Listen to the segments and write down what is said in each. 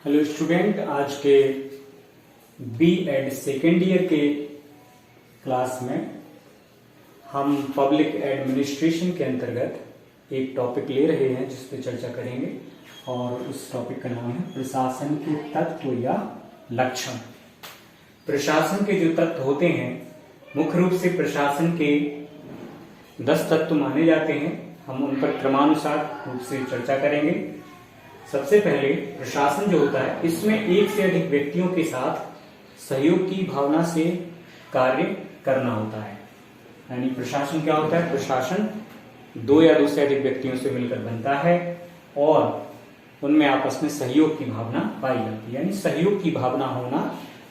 Hello student, आज के B Ed second year के क्लास में हम पब्लिक एडमिनिस्ट्रेशन के अंतर्गत एक टॉपिक ले रहे हैं जिस पर चर्चा करेंगे और उस टॉपिक का नाम है प्रशासन के तत्व या लक्षण। प्रशासन के जो तत्व होते हैं मुख्य रूप से प्रशासन के 10 तत्व माने जाते हैं। हम उन पर क्रमानुसार रूप से चर्चा करेंगे। सबसे पहले प्रशासन जो होता है इसमें एक से अधिक व्यक्तियों के साथ सहयोग की भावना से कार्य करना होता है। यानी प्रशासन क्या होता है? प्रशासन 2 या 2 से अधिक व्यक्तियों से मिलकर बनता है और उनमें आपस में सहयोग की भावना पाई जाती है। यानी सहयोग की भावना होना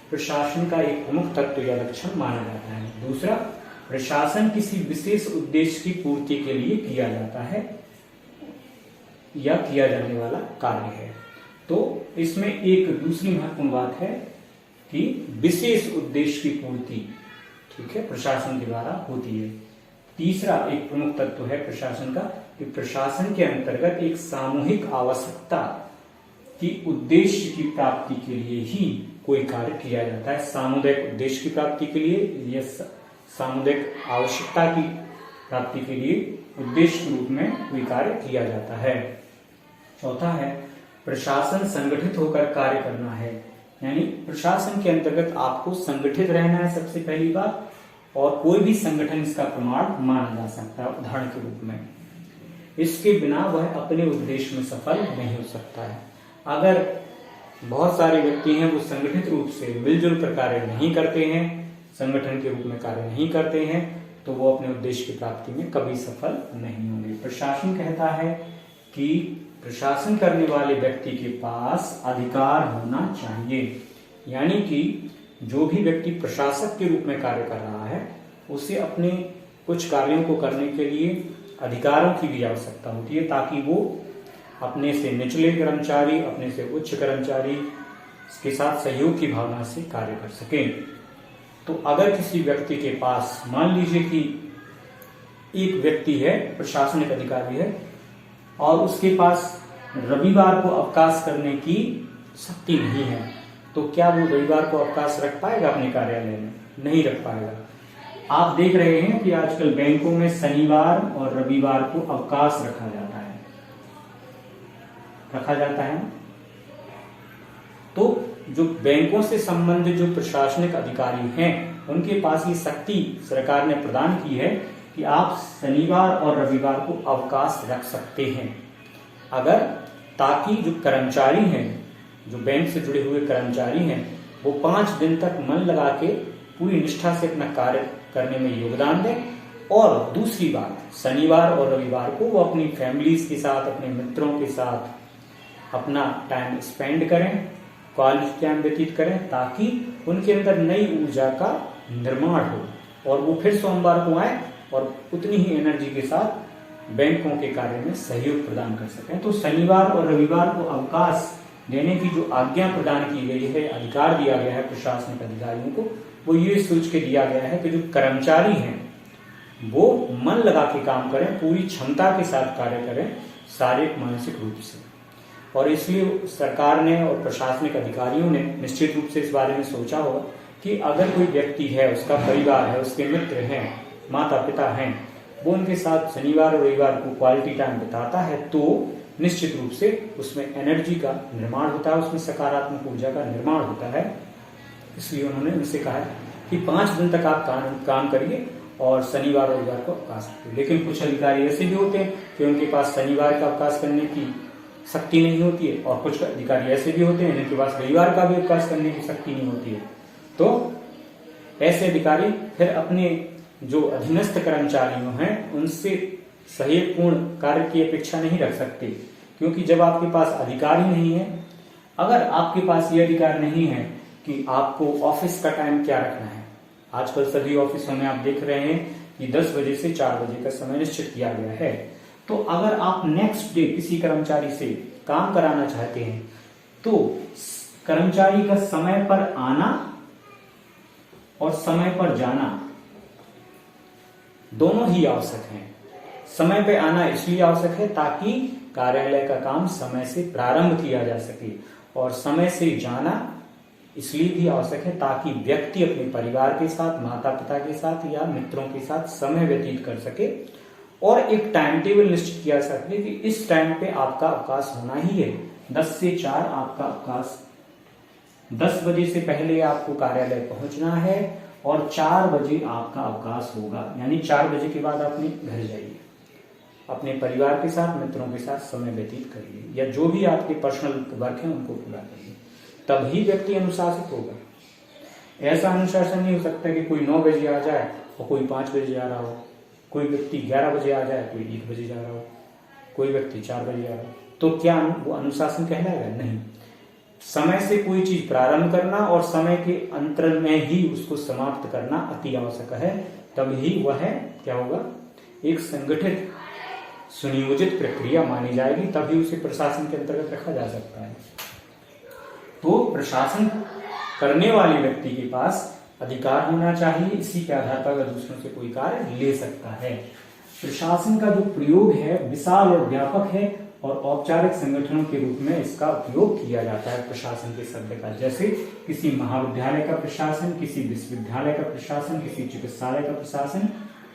प्रशासन का एक प्रमुख तत्व या लक्षण माना जाता है। दूसरा, प्रशासन किसी विशेष उद्देश्य की पूर्ति के लिए किया जाता है या किया जाने वाला कार्य है। तो इसमें एक दूसरी महत्वपूर्ण बात है कि विशेष उद्देश्य की पूर्ति, ठीक है, प्रशासन के द्वारा होती है। तीसरा एक प्रमुख तत्व है प्रशासन का कि प्रशासन के अंतर्गत एक सामूहिक आवश्यकता की उद्देश्य की प्राप्ति के लिए ही कोई कार्य किया जाता है। सामुदायिक उद्देश्य की प्राप्ति के लिए या सामुदायिक आवश्यकता की प्राप्ति के लिए उद्देश्य के रूप में कोई कार्य किया जाता है। चौथा है प्रशासन संगठित होकर कार्य करना है। यानी प्रशासन के अंतर्गत आपको संगठित रहना है सबसे पहली बात, और कोई भी संगठन इसका प्रमाण माना जा सकता है उदाहरण के रूप में। इसके बिना वह अपने उद्देश्य में सफल नहीं हो सकता है। अगर बहुत सारे व्यक्ति हैं वो संगठित रूप से मिलजुल कर कार्य नहीं करते हैं, संगठन के रूप में कार्य नहीं करते हैं, तो वो अपने उद्देश्य की प्राप्ति में कभी सफल नहीं होंगे। प्रशासन कहता है कि प्रशासन करने वाले व्यक्ति के पास अधिकार होना चाहिए। यानी कि जो भी व्यक्ति प्रशासक के रूप में कार्य कर रहा है उसे अपने कुछ कार्यों को करने के लिए अधिकारों की भी आवश्यकता होती है, ताकि वो अपने से निचले कर्मचारी, अपने से उच्च कर्मचारी के साथ सहयोग की भावना से कार्य कर सके। तो अगर किसी व्यक्ति के पास, मान लीजिए कि एक व्यक्ति है, प्रशासनिक अधिकारी है, और उसके पास रविवार को अवकाश करने की शक्ति नहीं है, तो क्या वो रविवार को अवकाश रख पाएगा अपने कार्यालय में? नहीं रख पाएगा। आप देख रहे हैं कि आजकल बैंकों में शनिवार और रविवार को अवकाश रखा जाता है। तो जो बैंकों से संबंधित जो प्रशासनिक अधिकारी हैं उनके पास ये शक्ति सरकार ने प्रदान की है कि आप शनिवार और रविवार को अवकाश रख सकते हैं, अगर ताकि जो कर्मचारी हैं, जो बैंक से जुड़े हुए कर्मचारी हैं, वो 5 दिन तक मन लगा के पूरी निष्ठा से अपना कार्य करने में योगदान दें। और दूसरी बात, शनिवार और रविवार को वो अपनी फैमिलीज के साथ, अपने मित्रों के साथ अपना टाइम स्पेंड करें, क्वालिटी टाइम व्यतीत करें, ताकि उनके अंदर नई ऊर्जा का निर्माण हो और वो फिर सोमवार को आए और उतनी ही एनर्जी के साथ बैंकों के कार्य में सहयोग प्रदान कर सकें। तो शनिवार और रविवार को अवकाश देने की जो आज्ञा प्रदान की गई है, अधिकार दिया गया है प्रशासनिक अधिकारियों को, वो ये सोच के दिया गया है कि जो कर्मचारी हैं वो मन लगा के काम करें, पूरी क्षमता के साथ कार्य करें, शारीरिक मानसिक रूप से। और इसलिए सरकार ने और प्रशासनिक अधिकारियों ने निश्चित रूप से इस बारे में सोचा होगा कि अगर कोई व्यक्ति है, उसका परिवार है, उसके मित्र हैं, माता पिता हैं, वो उनके साथ शनिवार और रविवार को क्वालिटी टाइम बिताता है, तो निश्चित रूप से उसमें एनर्जी का निर्माण होता है, उसमें सकारात्मक ऊर्जा का निर्माण होता है। इसलिए उन्होंने उनसे कहा कि 5 दिन तक आप काम करिए और शनिवार और रविवार को अवकाश करिए। लेकिन कुछ अधिकारी ऐसे भी होते हैं कि उनके पास शनिवार का अवकाश करने की शक्ति नहीं होती है, और कुछ अधिकारी ऐसे भी होते हैं जिनके पास रविवार का भी अवकाश करने की शक्ति नहीं होती है। तो ऐसे अधिकारी फिर अपने जो अधीनस्थ कर्मचारियों हैं उनसे सहयोगपूर्ण कार्य की अपेक्षा नहीं रख सकते, क्योंकि जब आपके पास अधिकार ही नहीं है, अगर आपके पास ये अधिकार नहीं है कि आपको ऑफिस का टाइम क्या रखना है, आजकल सभी ऑफिसों में आप देख रहे हैं कि 10 बजे से 4 बजे का समय निश्चित किया गया है। तो अगर आप नेक्स्ट डे किसी कर्मचारी से काम कराना चाहते हैं तो कर्मचारी का समय पर आना और समय पर जाना दोनों ही आवश्यक हैं। समय पे आना इसलिए आवश्यक है ताकि कार्यालय का काम समय से प्रारंभ किया जा सके, और समय से जाना इसलिए भी आवश्यक है ताकि व्यक्ति अपने परिवार के साथ, माता पिता के साथ या मित्रों के साथ समय व्यतीत कर सके और एक टाइम टेबल निश्चित किया सके कि इस टाइम पे आपका अवकाश होना ही है। 10 से 4 आपका अवकाश, 10 बजे से पहले आपको कार्यालय पहुंचना है और 4 बजे आपका अवकाश होगा, यानी 4 बजे के बाद अपने घर जाइए, अपने परिवार के साथ, मित्रों के साथ समय व्यतीत करिए या जो भी आपके पर्सनल वर्क है उनको पूरा करिए, तभी व्यक्ति अनुशासित होगा। ऐसा अनुशासन नहीं हो सकता कि कोई 9 बजे आ जाए और कोई 5 बजे आ रहा हो, कोई व्यक्ति 11 बजे आ जाए, कोई 1 बजे जा रहा हो, कोई व्यक्ति 4 बजे आ रहा हो, तो क्या वो अनुशासन कहलाएगा? नहीं। समय से कोई चीज प्रारंभ करना और समय के अंतराल में ही उसको समाप्त करना अति आवश्यक है, तभी वह क्या होगा, एक संगठित सुनियोजित प्रक्रिया मानी जाएगी, तभी उसे प्रशासन के अंतर्गत रखा जा सकता है। तो प्रशासन करने वाले व्यक्ति के पास अधिकार होना चाहिए, इसी के आधार पर वह दूसरों से कोई कार्य ले सकता है। प्रशासन का जो प्रयोग है विशाल और व्यापक है और औपचारिक संगठनों के रूप में इसका उपयोग किया जाता है प्रशासन के शब्द का, जैसे किसी महाविद्यालय का प्रशासन, किसी विश्वविद्यालय का प्रशासन, किसी चिकित्सालय का प्रशासन,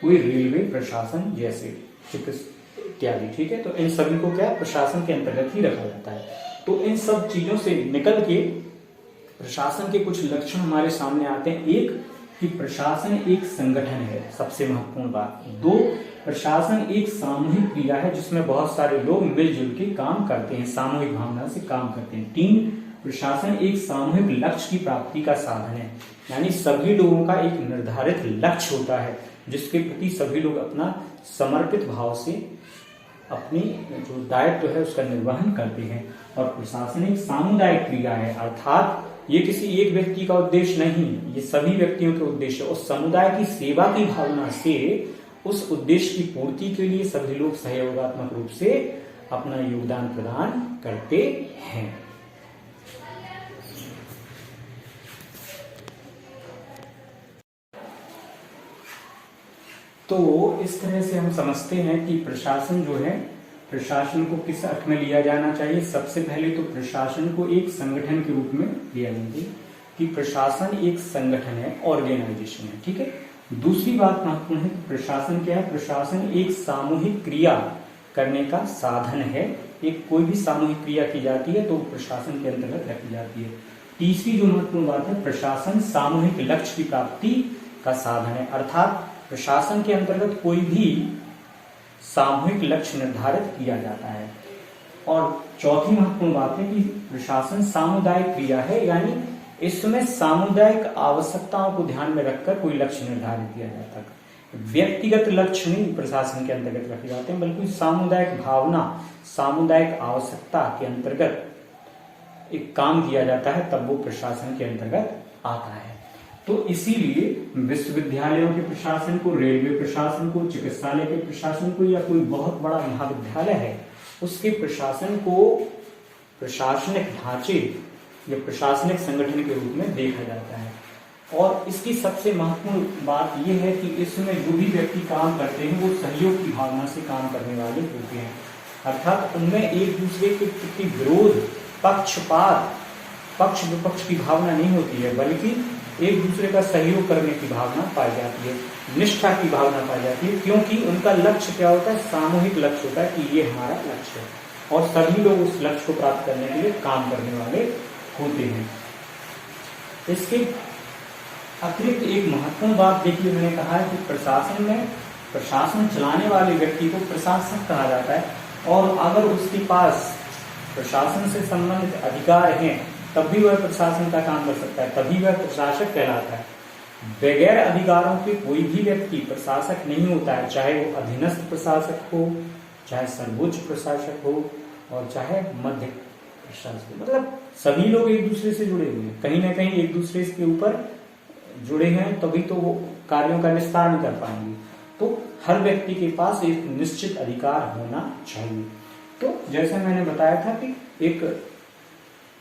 कोई रेलवे प्रशासन जैसे इत्यादि। ठीक है, तो इन सभी को क्या प्रशासन के अंतर्गत ही रखा जाता है। तो इन सब चीजों से निकल के प्रशासन के कुछ लक्षण हमारे सामने आते हैं। एक, कि प्रशासन एक संगठन है, सबसे महत्वपूर्ण बात। 2, प्रशासन एक सामूहिक क्रिया है जिसमें बहुत सारे लोग मिलजुल के काम करते हैं, सामूहिक भावना से काम करते हैं। 3, प्रशासन एक सामूहिक लक्ष्य की प्राप्ति का साधन है, यानी सभी लोगों का एक निर्धारित लक्ष्य होता है जिसके प्रति सभी लोग अपना समर्पित भाव से अपनी जो दायित्व है उसका निर्वहन करते हैं। और प्रशासन एक सामुदायिक क्रिया है, अर्थात ये किसी एक व्यक्ति का उद्देश्य नहीं, ये सभी व्यक्तियों के उद्देश्य और समुदाय की सेवा की भावना से उस उद्देश्य की पूर्ति के लिए सभी लोग सहयोगात्मक रूप से अपना योगदान प्रदान करते हैं। तो इस तरह से हम समझते हैं कि प्रशासन जो है, प्रशासन को किस अर्थ में लिया जाना चाहिए। सबसे पहले तो प्रशासन को एक संगठन के रूप में लिया जाना चाहिए कि प्रशासन एक संगठन है, ऑर्गेनाइजेशन है। ठीक है, दूसरी बात महत्वपूर्ण है कि प्रशासन क्या है, प्रशासन एक सामूहिक क्रिया करने का साधन है। एक कोई भी सामूहिक क्रिया की जाती है तो प्रशासन के अंतर्गत रखी जाती है। तीसरी जो महत्वपूर्ण बात है, प्रशासन सामूहिक लक्ष्य की प्राप्ति का साधन है, अर्थात प्रशासन के अंतर्गत कोई भी सामूहिक लक्ष्य निर्धारित किया जाता है। और चौथी महत्वपूर्ण बात है कि प्रशासन सामुदायिक क्रिया है, यानी इसमें सामुदायिक आवश्यकताओं को ध्यान में रखकर कोई लक्ष्य निर्धारित किया जाता है। व्यक्तिगत लक्ष्य नहीं प्रशासन के अंतर्गत रखे जाते हैं, बल्कि सामुदायिक भावना, सामुदायिक आवश्यकता के अंतर्गत एक काम किया जाता है, तब वो प्रशासन के अंतर्गत आता है। तो इसीलिए विश्वविद्यालयों के प्रशासन को, रेलवे प्रशासन को, चिकित्सालय के प्रशासन को या कोई बहुत बड़ा महाविद्यालय है उसके प्रशासन को प्रशासनिक ढांचे या प्रशासनिक संगठन के रूप में देखा जाता है। और इसकी सबसे महत्वपूर्ण बात यह है कि इसमें जो भी व्यक्ति काम करते हैं वो सहयोग की भावना से काम करने वाले होते हैं, अर्थात उनमें एक दूसरे के प्रति विरोध, पक्षपात, पक्ष विपक्ष की भावना नहीं होती है, बल्कि एक दूसरे का सहयोग करने की भावना पाई जाती है, निष्ठा की भावना पाई जाती है, क्योंकि उनका लक्ष्य क्या होता है, सामूहिक लक्ष्य होता है कि ये हमारा लक्ष्य है और सभी लोग उस लक्ष्य को प्राप्त करने के लिए काम करने वाले होते हैं। इसके अतिरिक्त एक महत्वपूर्ण बात देखिए, मैंने कहा है कि प्रशासन में प्रशासन चलाने वाले व्यक्ति को प्रशासक कहा जाता है, और अगर उसके पास प्रशासन से संबंधित अधिकार हैं तब भी वह प्रशासन का काम कर सकता है, तभी वह प्रशासक कहलाता है। बगैर अधिकारों के कोई भी व्यक्ति प्रशासक नहीं होता है, चाहे वो अधीनस्थ प्रशासक हो, चाहे सर्वोच्च प्रशासक हो और चाहे मध्य प्रशासक, मतलब सभी लोग एक दूसरे से जुड़े हुए हैं, कहीं ना कहीं एक दूसरे के ऊपर जुड़े हैं, तभी तो वो कार्यों का निस्तारण कर पाएंगे। तो हर व्यक्ति के पास एक निश्चित अधिकार होना चाहिए। तो जैसे मैंने बताया था कि एक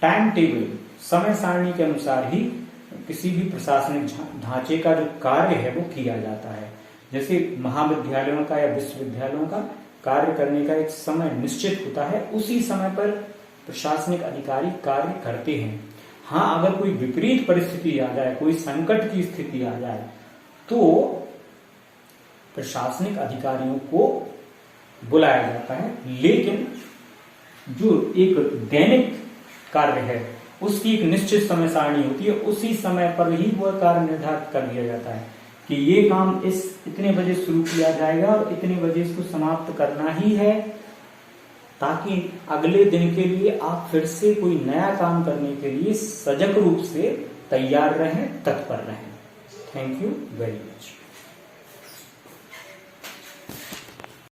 टाइम टेबल, समय सारणी के अनुसार ही किसी भी प्रशासनिक ढांचे का जो कार्य है वो किया जाता है। जैसे महाविद्यालयों का या विश्वविद्यालयों का कार्य करने का एक समय निश्चित होता है, उसी समय पर प्रशासनिक अधिकारी कार्य करते हैं। हाँ, अगर कोई विपरीत परिस्थिति आ जाए, कोई संकट की स्थिति आ जाए, तो प्रशासनिक अधिकारियों को बुलाया जाता है, लेकिन जो एक दैनिक कार्य है उसकी एक निश्चित समय सारणी होती है, उसी समय पर ही वह कार्य निर्धारित कर दिया जाता है कि ये काम इस इतने बजे शुरू किया जाएगा और इतने बजे इसको समाप्त करना ही है, ताकि अगले दिन के लिए आप फिर से कोई नया काम करने के लिए सजग रूप से तैयार रहें, तत्पर रहें। Thank you very much.